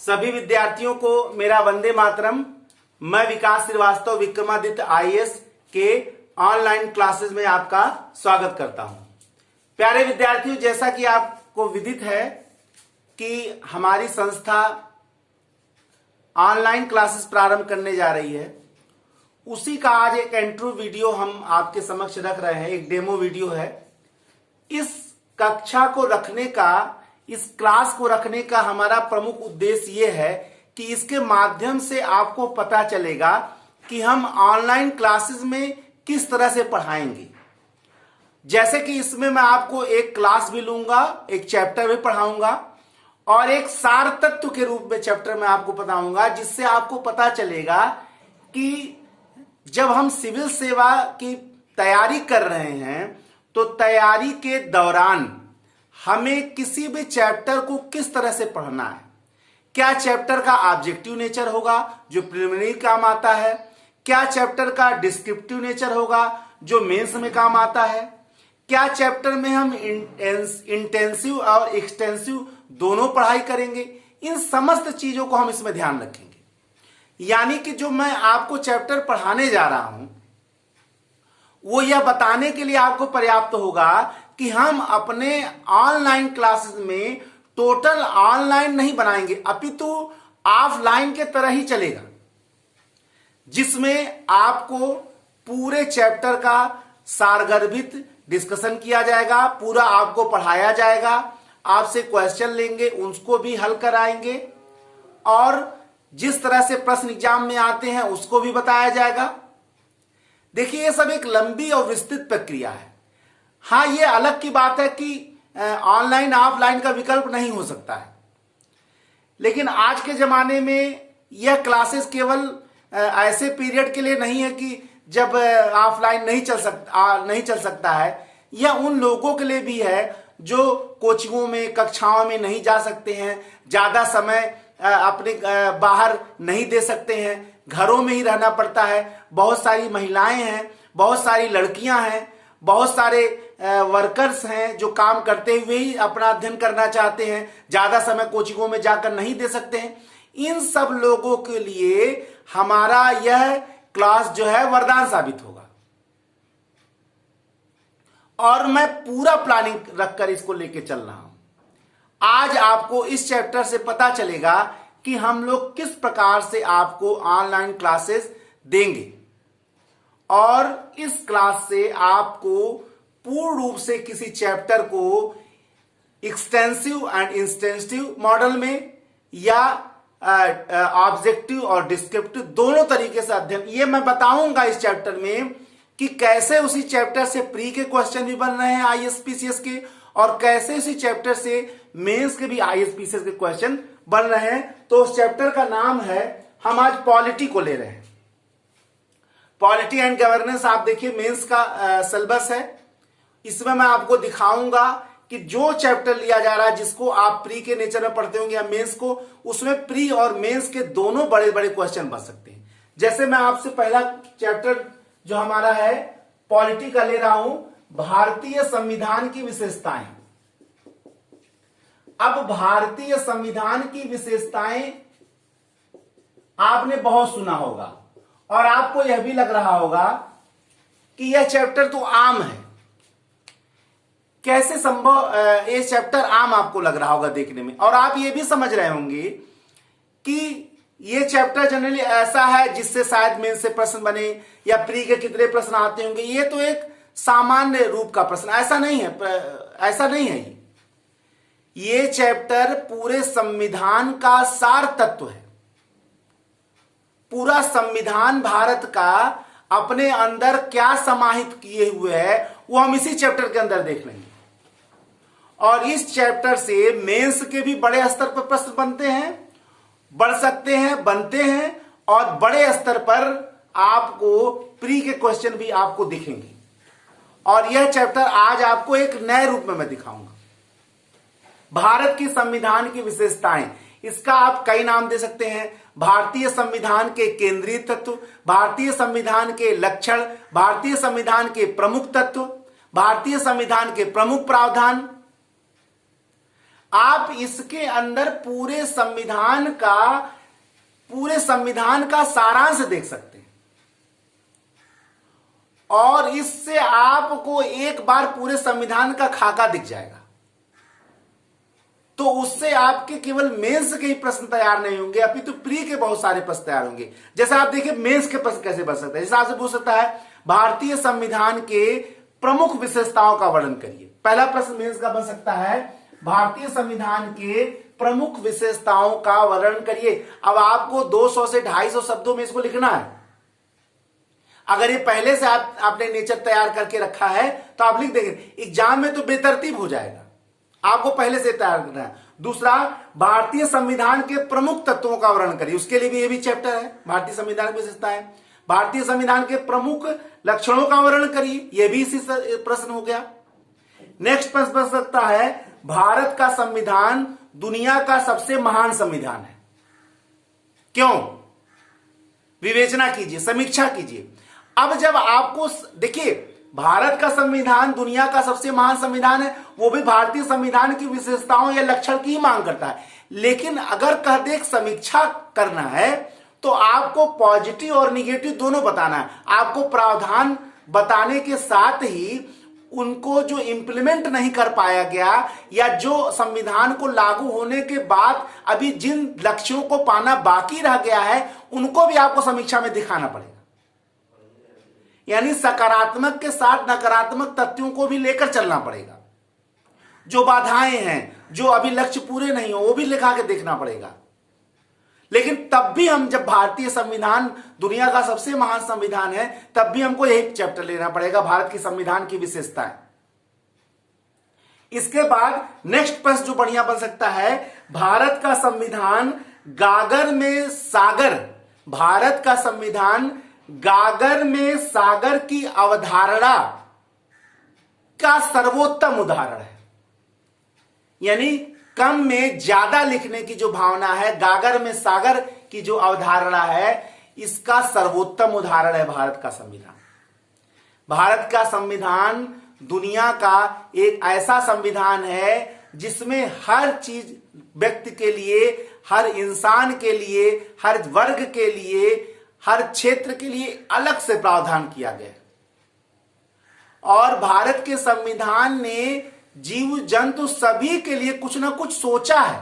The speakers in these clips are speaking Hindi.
सभी विद्यार्थियों को मेरा वंदे मातरम। मैं विकास श्रीवास्तव विक्रमादित्य आईएएस के ऑनलाइन क्लासेस में आपका स्वागत करता हूं। प्यारे विद्यार्थियों, जैसा कि आपको विदित है कि हमारी संस्था ऑनलाइन क्लासेस प्रारंभ करने जा रही है, उसी का आज एक इंट्रो वीडियो हम आपके समक्ष रख रहे हैं। एक डेमो वीडियो है। इस कक्षा को रखने का, इस क्लास को रखने का हमारा प्रमुख उद्देश्य यह है कि इसके माध्यम से आपको पता चलेगा कि हम ऑनलाइन क्लासेस में किस तरह से पढ़ाएंगे। जैसे कि इसमें मैं आपको एक क्लास भी लूंगा, एक चैप्टर भी पढ़ाऊंगा और एक सार तत्व के रूप में चैप्टर में आपको बताऊंगा, जिससे आपको पता चलेगा कि जब हम सिविल सेवा की तैयारी कर रहे हैं तो तैयारी के दौरान हमें किसी भी चैप्टर को किस तरह से पढ़ना है। क्या चैप्टर का ऑब्जेक्टिव नेचर होगा जो प्रिलिमिनरी काम आता है, क्या चैप्टर का डिस्क्रिप्टिव नेचर होगा जो मेंस में काम आता है, क्या चैप्टर में हम इंटेंसिव और एक्सटेंसिव दोनों पढ़ाई करेंगे। इन समस्त चीजों को हम इसमें ध्यान रखेंगे। यानी कि जो मैं आपको चैप्टर पढ़ाने जा रहा हूं वो यह बताने के लिए आपको पर्याप्त होगा कि हम अपने ऑनलाइन क्लासेस में टोटल ऑनलाइन नहीं बनाएंगे, अपितु ऑफलाइन के तरह ही चलेगा, जिसमें आपको पूरे चैप्टर का सारगर्भित डिस्कशन किया जाएगा, पूरा आपको पढ़ाया जाएगा, आपसे क्वेश्चन लेंगे, उसको भी हल कराएंगे और जिस तरह से प्रश्न एग्जाम में आते हैं उसको भी बताया जाएगा। देखिए, ये सब एक लंबी और विस्तृत प्रक्रिया है। हाँ, ये अलग की बात है कि ऑनलाइन ऑफलाइन का विकल्प नहीं हो सकता है, लेकिन आज के जमाने में यह क्लासेस केवल ऐसे पीरियड के लिए नहीं है कि जब ऑफलाइन नहीं चल सकता है। यह उन लोगों के लिए भी है जो कोचिंगों में, कक्षाओं में नहीं जा सकते हैं, ज्यादा समय अपने बाहर नहीं दे सकते हैं, घरों में ही रहना पड़ता है। बहुत सारी महिलाएं हैं, बहुत सारी लड़कियां हैं, बहुत सारे वर्कर्स हैं जो काम करते हुए ही अपना अध्ययन करना चाहते हैं, ज्यादा समय कोचिंगों में जाकर नहीं दे सकते हैं। इन सब लोगों के लिए हमारा यह क्लास जो है वरदान साबित होगा और मैं पूरा प्लानिंग रखकर इसको लेके चल रहा हूं। आज आपको इस चैप्टर से पता चलेगा कि हम लोग किस प्रकार से आपको ऑनलाइन क्लासेस देंगे और इस क्लास से आपको पूर्ण रूप से किसी चैप्टर को एक्सटेंसिव एंड इंटेंसिव मॉडल में या ऑब्जेक्टिव और डिस्क्रिप्टिव दोनों तरीके से अध्ययन, ये मैं बताऊंगा इस चैप्टर में कि कैसे उसी चैप्टर से प्री के क्वेश्चन भी बन रहे हैं आईएएस-पीसीएस के और कैसे उसी चैप्टर से मेंस के भी आईएएस-पीसीएस के क्वेश्चन बन रहे हैं। तो उस चैप्टर का नाम है, हम आज पॉलिटी को ले रहे हैं, पॉलिटी एंड गवर्नेंस। आप देखिए, मेंस का सिलेबस है। इसमें मैं आपको दिखाऊंगा कि जो चैप्टर लिया जा रहा है, जिसको आप प्री के नेचर में पढ़ते होंगे या मेंस को, उसमें प्री और मेंस के दोनों बड़े बड़े क्वेश्चन बन सकते हैं। जैसे मैं आपसे पहला चैप्टर जो हमारा है पॉलिटी का ले रहा हूं, भारतीय संविधान की विशेषताएं। अब भारतीय संविधान की विशेषताएं आपने बहुत सुना होगा और आपको यह भी लग रहा होगा कि यह चैप्टर तो आम है। कैसे संभव, ये चैप्टर आम आपको लग रहा होगा देखने में, और आप ये भी समझ रहे होंगे कि ये चैप्टर जनरली ऐसा है जिससे शायद मेंस से प्रश्न बने या प्री के कितने प्रश्न आते होंगे। ये तो एक सामान्य रूप का प्रश्न, ऐसा नहीं है। ये चैप्टर पूरे संविधान का सार तत्व है। पूरा संविधान भारत का अपने अंदर क्या समाहित किए हुए है वो हम इसी चैप्टर के अंदर देख लेंगे। और इस चैप्टर से मेंस के भी बड़े स्तर पर प्रश्न बनते हैं, बढ़ सकते हैं, बनते हैं, और बड़े स्तर पर आपको प्री के क्वेश्चन भी आपको दिखेंगे। और यह चैप्टर आज आपको एक नए रूप में मैं दिखाऊंगा। भारत की संविधान की विशेषताएं, इसका आप कई नाम दे सकते हैं। भारतीय संविधान के केंद्रीय तत्व, भारतीय संविधान के लक्षण, भारतीय संविधान के प्रमुख तत्व, भारतीय संविधान के प्रमुख प्रावधान, आप इसके अंदर पूरे संविधान का सारांश देख सकते हैं और इससे आपको एक बार पूरे संविधान का खाका दिख जाएगा। तो उससे आपके केवल मेंस के ही प्रश्न तैयार नहीं होंगे, अभी तो प्री के बहुत सारे प्रश्न तैयार होंगे। जैसे आप देखिए मेंस के प्रश्न कैसे बन सकते हैं। जैसे आपसे पूछ सकता है भारतीय संविधान के प्रमुख विशेषताओं का वर्णन करिए। पहला प्रश्न मेंस का बन सकता है भारतीय संविधान के प्रमुख विशेषताओं का वर्णन करिए। अब आपको 200 से 250 शब्दों में इसको लिखना है। अगर ये पहले से आपने नेचर तैयार करके रखा है तो आप लिख देंगे, एग्जाम में तो बेतरतीब हो जाएगा। आपको पहले से तैयार करना है। दूसरा, भारतीय संविधान के प्रमुख तत्वों का वर्णन करिए। उसके लिए भी ये भी चैप्टर है, भारतीय संविधान की विशेषताएं। भारतीय संविधान के प्रमुख लक्षणों का वर्णन करिए, यह भी इसी प्रश्न हो गया। नेक्स्ट प्रश्न बन सकता है भारत का संविधान दुनिया का सबसे महान संविधान है, क्यों? विवेचना कीजिए, समीक्षा कीजिए। अब जब आपको देखिए भारत का संविधान दुनिया का सबसे महान संविधान है, वो भी भारतीय संविधान की विशेषताओं या लक्षण की ही मांग करता है। लेकिन अगर कह दे समीक्षा करना है तो आपको पॉजिटिव और निगेटिव दोनों बताना है। आपको प्रावधान बताने के साथ ही उनको जो इंप्लीमेंट नहीं कर पाया गया या जो संविधान को लागू होने के बाद अभी जिन लक्ष्यों को पाना बाकी रह गया है उनको भी आपको समीक्षा में दिखाना पड़ेगा। यानी सकारात्मक के साथ नकारात्मक तथ्यों को भी लेकर चलना पड़ेगा। जो बाधाएं हैं, जो अभी लक्ष्य पूरे नहीं हो, वो भी लिखा के देखना पड़ेगा। लेकिन तब भी हम जब भारतीय संविधान दुनिया का सबसे महान संविधान है तब भी हमको यही चैप्टर लेना पड़ेगा, भारत की संविधान की विशेषताएं। इसके बाद नेक्स्ट प्रश्न जो बढ़िया बन सकता है, भारत का संविधान गागर में सागर, भारत का संविधान गागर में सागर की अवधारणा का सर्वोत्तम उदाहरण है। यानी कम में ज्यादा लिखने की जो भावना है, गागर में सागर की जो अवधारणा है, इसका सर्वोत्तम उदाहरण है भारत का संविधान। भारत का संविधान दुनिया का एक ऐसा संविधान है जिसमें हर चीज व्यक्ति के लिए, हर इंसान के लिए, हर वर्ग के लिए, हर क्षेत्र के लिए अलग से प्रावधान किया गया। और भारत के संविधान ने जीव जंतु सभी के लिए कुछ ना कुछ सोचा है,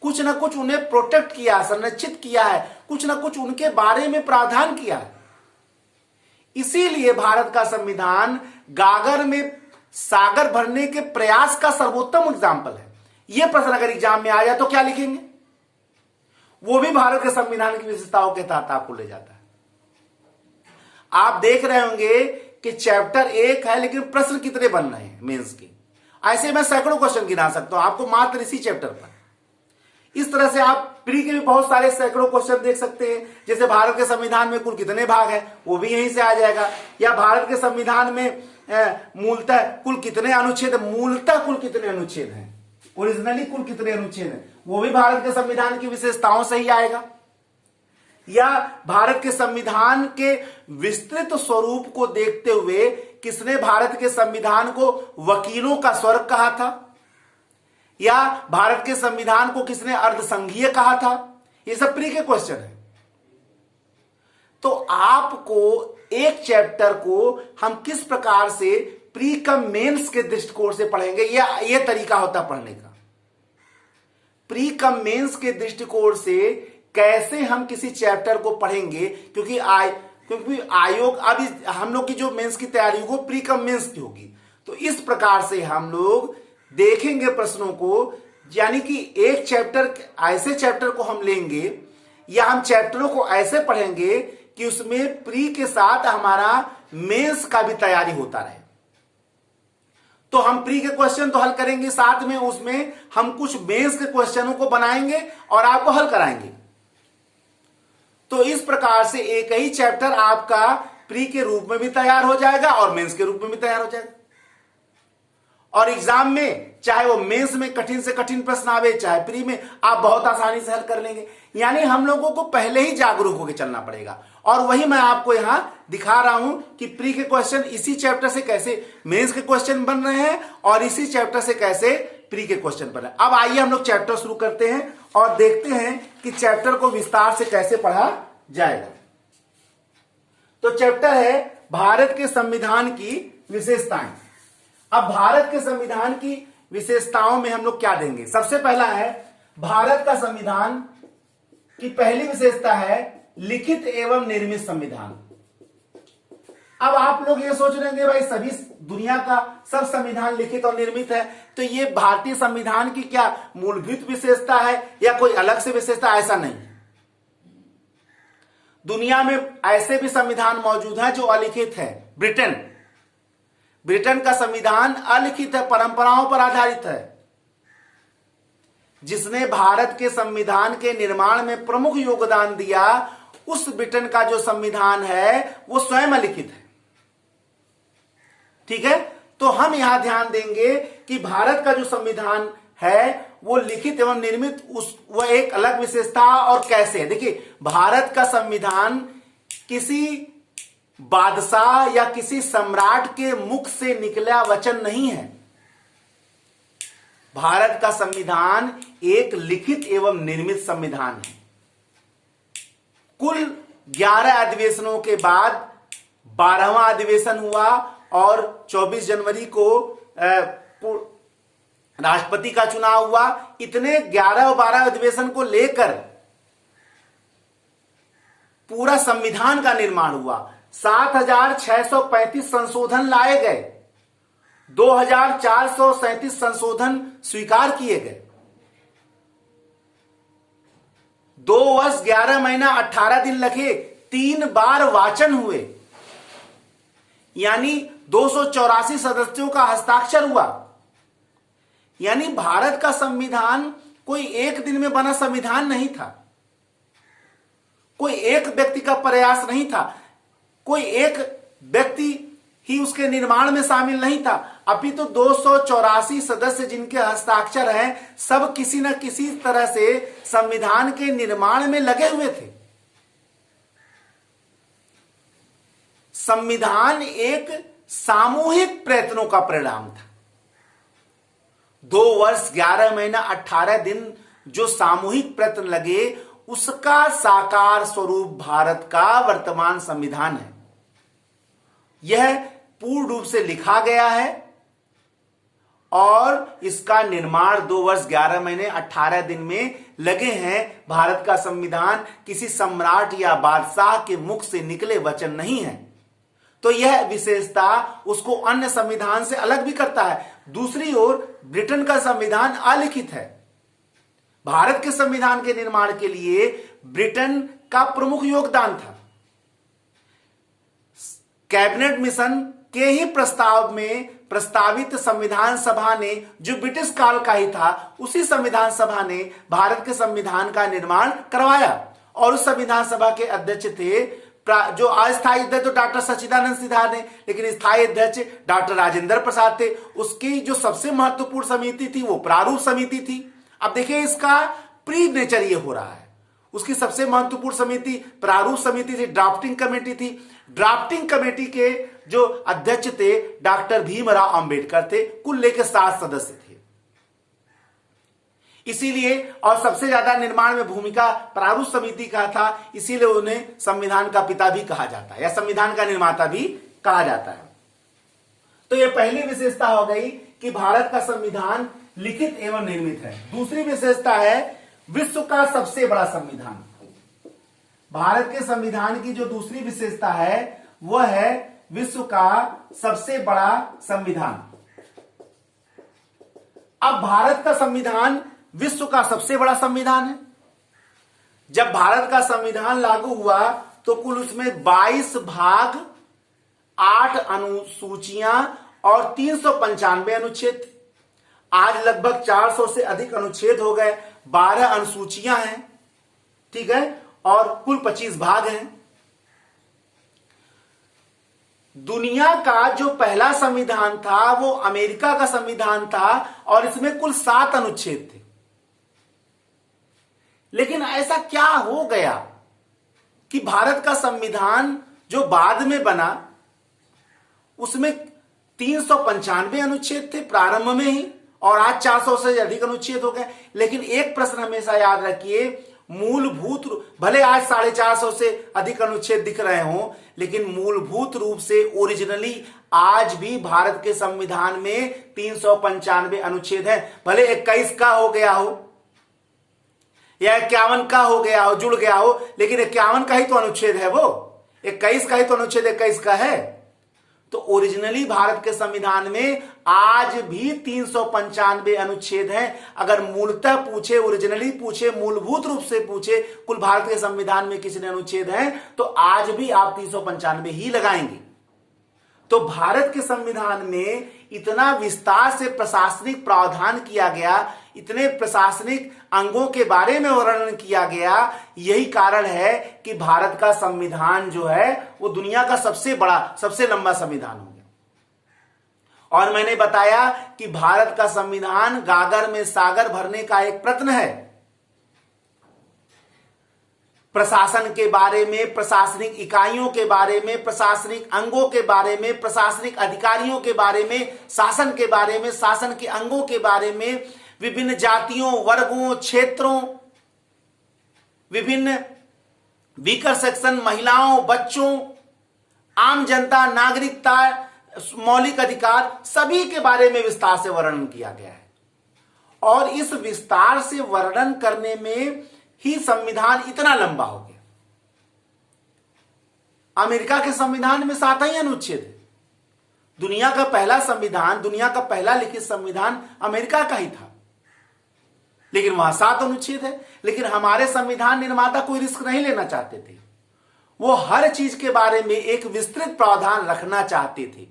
कुछ ना कुछ उन्हें प्रोटेक्ट किया, संरक्षित किया है, कुछ ना कुछ उनके बारे में प्रावधान किया है। इसीलिए भारत का संविधान गागर में सागर भरने के प्रयास का सर्वोत्तम एग्जाम्पल है। यह प्रश्न अगर एग्जाम में आ जाए तो क्या लिखेंगे? वो भी भारत के संविधान की विशेषताओं के तहत आपको ले जाता है। आप देख रहे होंगे कि चैप्टर 1 है लेकिन प्रश्न कितने बन रहे हैं मेंस के। ऐसे मैं सैकड़ों क्वेश्चन गिना सकता हूं आपको मात्र इसी चैप्टर पर। इस तरह से आप प्री के भी बहुत सारे सैकड़ों क्वेश्चन देख सकते हैं। जैसे भारत के संविधान में कुल कितने भाग है, वो भी यहीं से आ जाएगा। या भारत के संविधान में मूलतः कुल कितने अनुच्छेद, मूलतः कुल कितने अनुच्छेद हैं, ओरिजिनली कुल कितने अनुच्छेद हैं, वो भी भारत के संविधान की विशेषताओं से ही आएगा। या भारत के संविधान के विस्तृत स्वरूप को देखते हुए किसने भारत के संविधान को वकीलों का स्वर्ग कहा था, या भारत के संविधान को किसने अर्धसंघीय कहा था। ये सब प्री के क्वेश्चन है। तो आपको एक चैप्टर को हम किस प्रकार से प्री कम मेंस के दृष्टिकोण से पढ़ेंगे, यह तरीका होता पढ़ने का। प्री कम मेंस के दृष्टिकोण से कैसे हम किसी चैप्टर को पढ़ेंगे, क्योंकि आयोग अब हम लोग की जो मेंस की तैयारी होगी प्री कम मेंस की होगी। तो इस प्रकार से हम लोग देखेंगे प्रश्नों को, यानी कि एक चैप्टर, ऐसे चैप्टर को हम लेंगे या हम चैप्टरों को ऐसे पढ़ेंगे कि उसमें प्री के साथ हमारा मेंस का भी तैयारी होता रहे। तो हम प्री के क्वेश्चन तो हल करेंगे, साथ में उसमें हम कुछ मेंस के क्वेश्चनों को बनाएंगे और आपको हल कराएंगे। तो इस प्रकार से एक ही चैप्टर आपका प्री के रूप में भी तैयार हो जाएगा और मेंस के रूप में भी तैयार हो जाएगा। और एग्जाम में चाहे वो मेंस में कठिन से कठिन प्रश्न आवे, चाहे प्री में, आप बहुत आसानी से हल कर लेंगे। यानी हम लोगों को पहले ही जागरूक होकर चलना पड़ेगा। और वही मैं आपको यहां दिखा रहा हूं कि प्री के क्वेश्चन इसी चैप्टर से कैसे मेंस के क्वेश्चन बन रहे हैं और इसी चैप्टर से कैसे प्री के क्वेश्चन पर है। अब आइए हम लोग चैप्टर शुरू करते हैं और देखते हैं कि चैप्टर को विस्तार से कैसे पढ़ा जाएगा। तो चैप्टर है भारत के संविधान की विशेषताएं। अब भारत के संविधान की विशेषताओं में हम लोग क्या देंगे? सबसे पहला है भारत का संविधान की पहली विशेषता है लिखित एवं निर्मित संविधान। अब आप लोग ये सोच रहे हैं भाई सभी दुनिया का सब संविधान लिखित और निर्मित है, तो ये भारतीय संविधान की क्या मूलभूत विशेषता है या कोई अलग से विशेषता? ऐसा नहीं। दुनिया में ऐसे भी संविधान मौजूद हैं जो अलिखित है। ब्रिटेन का संविधान अलिखित है, परंपराओं पर आधारित है। जिसने भारत के संविधान के निर्माण में प्रमुख योगदान दिया, उस ब्रिटेन का जो संविधान है वो स्वयं अलिखित है। ठीक है, तो हम यहां ध्यान देंगे कि भारत का जो संविधान है वो लिखित एवं निर्मित, वह एक अलग विशेषता और कैसे है। देखिए, भारत का संविधान किसी बादशाह या किसी सम्राट के मुख से निकला वचन नहीं है। भारत का संविधान एक लिखित एवं निर्मित संविधान है। कुल 11 अधिवेशनों के बाद 12वां अधिवेशन हुआ और 24 जनवरी को राष्ट्रपति का चुनाव हुआ। इतने 11 और 12 अधिवेशन को लेकर पूरा संविधान का निर्माण हुआ। 7,635 संशोधन लाए गए, 2,437 संशोधन स्वीकार किए गए। 2 वर्ष 11 महीना 18 दिन लगे, 3 बार वाचन हुए, यानी 284 सदस्यों का हस्ताक्षर हुआ। यानी भारत का संविधान कोई एक दिन में बना संविधान नहीं था, कोई एक व्यक्ति का प्रयास नहीं था, कोई एक व्यक्ति ही उसके निर्माण में शामिल नहीं था। अभी तो 284 सदस्य जिनके हस्ताक्षर हैं, सब किसी न किसी तरह से संविधान के निर्माण में लगे हुए थे। संविधान एक सामूहिक प्रयत्नों का परिणाम था। 2 वर्ष 11 महीना 18 दिन जो सामूहिक प्रयत्न लगे, उसका साकार स्वरूप भारत का वर्तमान संविधान है। यह पूर्ण रूप से लिखा गया है और इसका निर्माण 2 वर्ष 11 महीने 18 दिन में लगे हैं। भारत का संविधान किसी सम्राट या बादशाह के मुख से निकले वचन नहीं है। तो यह विशेषता उसको अन्य संविधान से अलग भी करता है। दूसरी ओर ब्रिटेन का संविधान अलिखित है। भारत के संविधान के निर्माण के लिए ब्रिटेन का प्रमुख योगदान था। कैबिनेट मिशन के ही प्रस्ताव में प्रस्तावित संविधान सभा ने, जो ब्रिटिश काल का ही था, उसी संविधान सभा ने भारत के संविधान का निर्माण करवाया। और उस संविधान सभा के अध्यक्ष थे, जो अस्थायी अध्यक्ष तो डॉक्टर सच्चिदानंद सिद्धार्थ ने, लेकिन स्थायी अध्यक्ष डॉक्टर राजेंद्र प्रसाद थे। उसकी जो सबसे महत्वपूर्ण समिति थी वो प्रारूप समिति थी। अब देखिए, इसका प्री नेचर ये हो रहा है। उसकी सबसे महत्वपूर्ण समिति प्रारूप समिति थी, ड्राफ्टिंग कमेटी थी। ड्राफ्टिंग कमेटी के जो अध्यक्ष थे डॉक्टर भीमराव अंबेडकर थे। कुल लेकर 7 सदस्य थे। इसीलिए, और सबसे ज्यादा निर्माण में भूमिका प्रारूप समिति का था, इसीलिए उन्हें संविधान का पिता भी कहा जाता है या संविधान का निर्माता भी कहा जाता है। तो यह पहली विशेषता हो गई कि भारत का संविधान लिखित एवं निर्मित है। दूसरी विशेषता है विश्व का सबसे बड़ा संविधान। भारत के संविधान की जो दूसरी विशेषता है वह है विश्व का सबसे बड़ा संविधान। अब भारत का संविधान विश्व का सबसे बड़ा संविधान है। जब भारत का संविधान लागू हुआ तो कुल उसमें 22 भाग, 8 अनुसूचियां और 395 अनुच्छेद थे। आज लगभग 400 से अधिक अनुच्छेद हो गए, 12 अनुसूचियां हैं, ठीक है, और कुल 25 भाग हैं। दुनिया का जो पहला संविधान था वो अमेरिका का संविधान था और इसमें कुल 7 अनुच्छेद थे। लेकिन ऐसा क्या हो गया कि भारत का संविधान जो बाद में बना उसमें 395 अनुच्छेद थे प्रारंभ में ही, और आज 400 से अधिक अनुच्छेद हो गए। लेकिन एक प्रश्न हमेशा याद रखिए, मूलभूत भले आज 450 से अधिक अनुच्छेद दिख रहे हों, लेकिन मूलभूत रूप से ओरिजिनली आज भी भारत के संविधान में 395 अनुच्छेद है। भले 21 का हो गया हो या 51 का हो गया हो, जुड़ गया हो, लेकिन 51 का ही तो अनुच्छेद है, वो 21 का ही तो अनुच्छेद 21 का है। तो ओरिजिनली भारत के संविधान में आज भी 395 अनुच्छेद हैं। अगर मूलतः पूछे, ओरिजिनली पूछे, मूलभूत रूप से पूछे, कुल भारत के संविधान में कितने अनुच्छेद हैं, तो आज भी आप 395 ही लगाएंगे। तो भारत के संविधान में इतना विस्तार से प्रशासनिक प्रावधान किया गया, इतने प्रशासनिक अंगों के बारे में वर्णन किया गया, यही कारण है कि भारत का संविधान जो है वो दुनिया का सबसे बड़ा, सबसे लंबा संविधान हो गया। और मैंने बताया कि भारत का संविधान गागर में सागर भरने का एक प्रयत्न है। प्रशासन के बारे में, प्रशासनिक इकाइयों के बारे में, प्रशासनिक अंगों के बारे में, प्रशासनिक अधिकारियों के बारे में, शासन के बारे में, शासन के अंगों के बारे में, विभिन्न जातियों, वर्गों, क्षेत्रों, विभिन्न वीकर सेक्शन, महिलाओं, बच्चों, आम जनता, नागरिकता, मौलिक अधिकार, सभी के बारे में विस्तार से वर्णन किया गया है। और इस विस्तार से वर्णन करने में ही संविधान इतना लंबा हो गया। अमेरिका के संविधान में 7 ही अनुच्छेद है। दुनिया का पहला संविधान, दुनिया का पहला लिखित संविधान अमेरिका का ही था, लेकिन वहां 7 अनुच्छेद है। लेकिन हमारे संविधान निर्माता कोई रिस्क नहीं लेना चाहते थे। वो हर चीज के बारे में एक विस्तृत प्रावधान रखना चाहते थे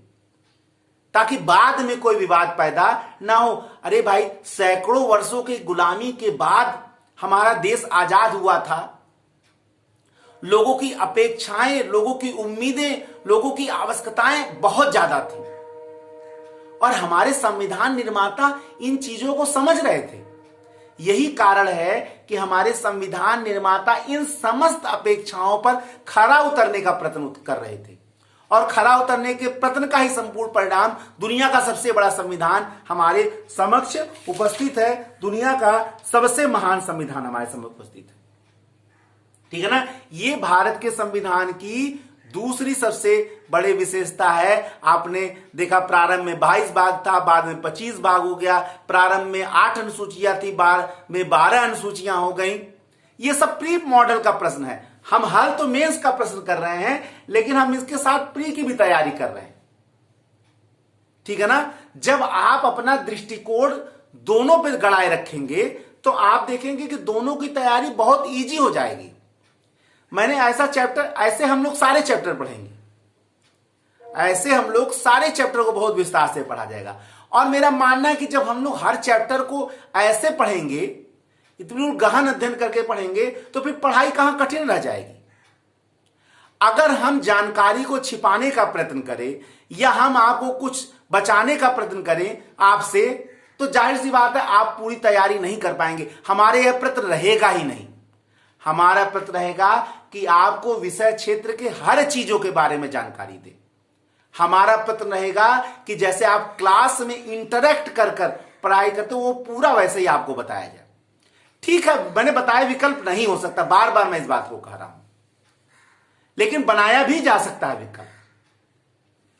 ताकि बाद में कोई विवाद पैदा ना हो। अरे भाई, सैकड़ों वर्षों की गुलामी के बाद हमारा देश आजाद हुआ था। लोगों की अपेक्षाएं, लोगों की उम्मीदें, लोगों की आवश्यकताएं बहुत ज्यादा थी और हमारे संविधान निर्माता इन चीजों को समझ रहे थे। यही कारण है कि हमारे संविधान निर्माता इन समस्त अपेक्षाओं पर खरा उतरने का प्रयत्न कर रहे थे और खरा उतरने के प्रयत्न का ही संपूर्ण परिणाम दुनिया का सबसे बड़ा संविधान हमारे समक्ष उपस्थित है। दुनिया का सबसे महान संविधान हमारे समक्ष उपस्थित है। ठीक है ना। ये भारत के संविधान की दूसरी सबसे बड़ी विशेषता है। आपने देखा, प्रारंभ में 22 भाग था, बाद में 25 भाग हो गया। प्रारंभ में 8 अनुसूचियां थी, बाद में 12 अनुसूचियां हो गई। ये सब प्री मॉडल का प्रश्न है। हम हल तो मेंस का प्रश्न कर रहे हैं, लेकिन हम इसके साथ प्री की भी तैयारी कर रहे हैं। ठीक है ना। जब आप अपना दृष्टिकोण दोनों पे गड़ाए रखेंगे तो आप देखेंगे कि दोनों की तैयारी बहुत इजी हो जाएगी। मैंने ऐसा चैप्टर, ऐसे हम लोग सारे चैप्टर पढ़ेंगे, ऐसे हम लोग सारे चैप्टर को बहुत विस्तार से पढ़ा जाएगा। और मेरा मानना है कि जब हम लोग हर चैप्टर को ऐसे पढ़ेंगे, इतनी गहन अध्ययन करके पढ़ेंगे, तो फिर पढ़ाई कहां कठिन रह जाएगी। अगर हम जानकारी को छिपाने का प्रयत्न करें या हम आपको कुछ बचाने का प्रयत्न करें आपसे, तो जाहिर सी बात है आप पूरी तैयारी नहीं कर पाएंगे। हमारे यह प्रयत्न रहेगा ही नहीं। हमारा प्रयत्न रहेगा कि आपको विषय क्षेत्र के हर चीजों के बारे में जानकारी दे। हमारा प्रयत्न रहेगा कि जैसे आप क्लास में इंटरेक्ट कर कर पढ़ाई करते हो, वो पूरा वैसे ही आपको बताया जाए। ठीक है, मैंने बताया विकल्प नहीं हो सकता, बार बार मैं इस बात को कह रहा हूं, लेकिन बनाया भी जा सकता है विकल्प।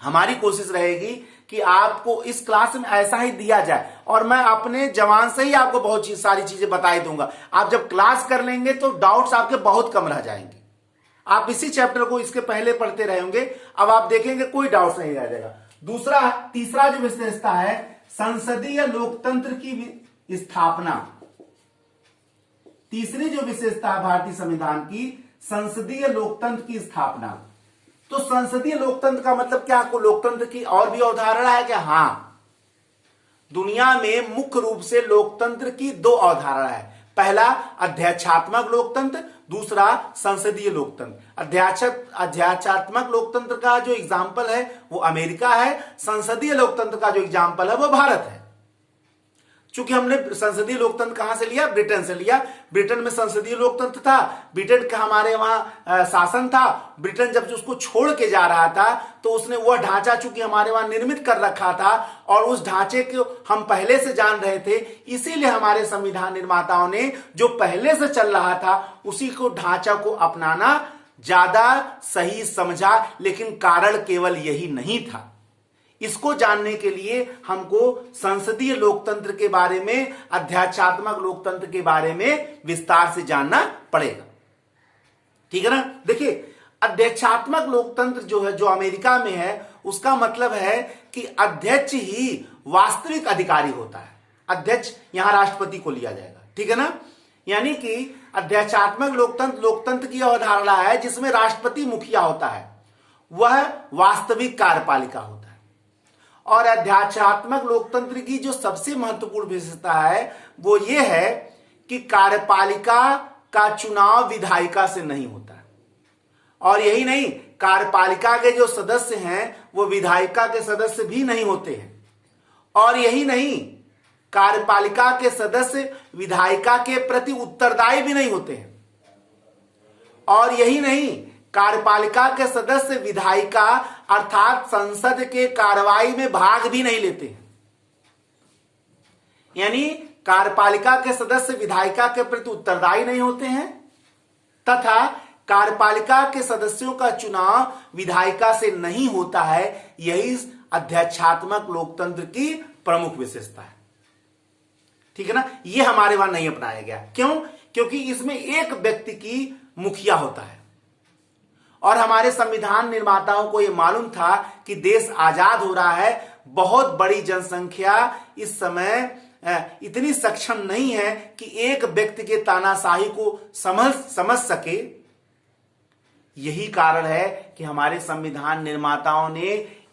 हमारी कोशिश रहेगी कि आपको इस क्लास में ऐसा ही दिया जाए और मैं अपने जवान से ही आपको बहुत सारी चीजें बता ही दूंगा। आप जब क्लास कर लेंगे तो डाउट्स आपके बहुत कम रह जाएंगे। आप इसी चैप्टर को इसके पहले पढ़ते रहेंगे, अब आप देखेंगे कोई डाउट नहीं रह जाएगा। तीसरा जो विशेषता है, संसदीय लोकतंत्र की स्थापना। तीसरी जो विशेषता है भारतीय संविधान की, संसदीय लोकतंत्र की स्थापना। तो संसदीय लोकतंत्र का मतलब क्या? आपको लोकतंत्र की और भी अवधारणा है क्या? हां, दुनिया में मुख्य रूप से लोकतंत्र की 2 अवधारणा है। पहला अध्यक्षात्मक लोकतंत्र, दूसरा संसदीय लोकतंत्र। अध्यक्षात्मक लोकतंत्र का जो एग्जाम्पल है वो अमेरिका है, संसदीय लोकतंत्र का जो एग्जाम्पल है वो भारत है। चूंकि हमने संसदीय लोकतंत्र कहां से लिया, ब्रिटेन से लिया। ब्रिटेन में संसदीय लोकतंत्र था, ब्रिटेन का हमारे वहां शासन था। ब्रिटेन जब उसको छोड़ के जा रहा था तो उसने वह ढांचा चूंकि हमारे वहां निर्मित कर रखा था और उस ढांचे को हम पहले से जान रहे थे, इसीलिए हमारे संविधान निर्माताओं ने जो पहले से चल रहा था उसी को ढांचा को अपनाना ज्यादा सही समझा। लेकिन कारण केवल यही नहीं था। इसको जानने के लिए हमको संसदीय लोकतंत्र के बारे में, अध्यात्मात्मक लोकतंत्र के बारे में विस्तार से जानना पड़ेगा। ठीक है ना। देखिए, अध्यक्षात्मक लोकतंत्र जो है, जो अमेरिका में है, उसका मतलब है कि अध्यक्ष ही वास्तविक अधिकारी होता है। अध्यक्ष यहां राष्ट्रपति को लिया जाएगा। ठीक है ना। यानी कि अध्यक्षात्मक लोकतंत्र लोकतंत्र की अवधारणा है जिसमें राष्ट्रपति मुखिया होता है, वह वास्तविक कार्यपालिका होता है। और अध्यात्मात्मक लोकतंत्र की जो सबसे महत्वपूर्ण विशेषता है वो ये है कि कार्यपालिका का चुनाव विधायिका से नहीं होता है। और यही नहीं, कार्यपालिका के जो सदस्य हैं वो विधायिका के सदस्य भी नहीं होते हैं। और यही नहीं, कार्यपालिका के सदस्य विधायिका के प्रति उत्तरदायी भी नहीं होते हैं। और यही नहीं, कार्यपालिका के सदस्य विधायिका अर्थात संसद के कार्रवाई में भाग भी नहीं लेते हैं। यानी कार्यपालिका के सदस्य विधायिका के प्रति उत्तरदायी नहीं होते हैं तथा कार्यपालिका के सदस्यों का चुनाव विधायिका से नहीं होता है। यही अध्यक्षात्मक लोकतंत्र की प्रमुख विशेषता है। ठीक है ना। यह हमारे वहां नहीं अपनाया गया। क्यों? क्योंकि इसमें एक व्यक्ति की मुखिया होता है और हमारे संविधान निर्माताओं को यह मालूम था कि देश आजाद हो रहा है, बहुत बड़ी जनसंख्या इस समय इतनी सक्षम नहीं है कि एक व्यक्ति के तानाशाही को समझ सके। यही कारण है कि हमारे संविधान निर्माताओं ने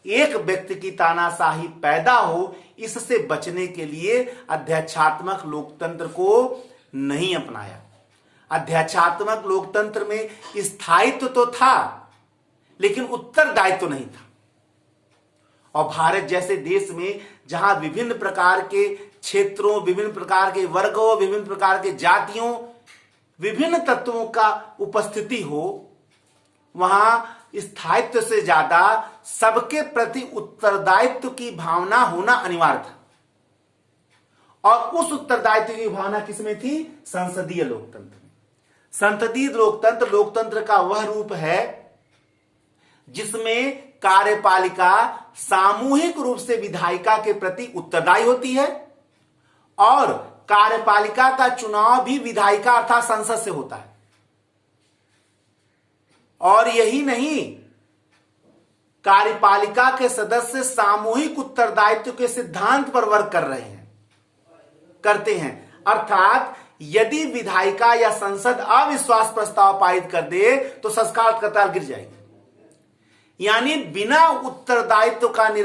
एक व्यक्ति की तानाशाही पैदा हो, इससे बचने के लिए अध्यक्षात्मक लोकतंत्र को नहीं अपनाया। अध्यक्षात्मक लोकतंत्र में स्थायित्व तो था लेकिन उत्तरदायित्व तो नहीं था। और भारत जैसे देश में जहां विभिन्न प्रकार के क्षेत्रों, विभिन्न प्रकार के वर्गों, विभिन्न प्रकार के जातियों, विभिन्न तत्वों का उपस्थिति हो, वहां स्थायित्व से ज्यादा सबके प्रति उत्तरदायित्व की भावना होना अनिवार्य था। और उस उत्तरदायित्व की भावना किसमें थी? संसदीय लोकतंत्र में। संसदीय लोकतंत्र लोकतंत्र का वह रूप है जिसमें कार्यपालिका सामूहिक रूप से विधायिका के प्रति उत्तरदायी होती है और कार्यपालिका का चुनाव भी विधायिका अर्थात संसद से होता है। और यही नहीं, कार्यपालिका के सदस्य सामूहिक उत्तरदायित्व के सिद्धांत पर वर्क करते हैं। अर्थात यदि विधायिका या संसद अविश्वास प्रस्ताव पारित कर दे तो संस्कार कतार गिर जाएगी। यानी बिना उत्तरदायित्व का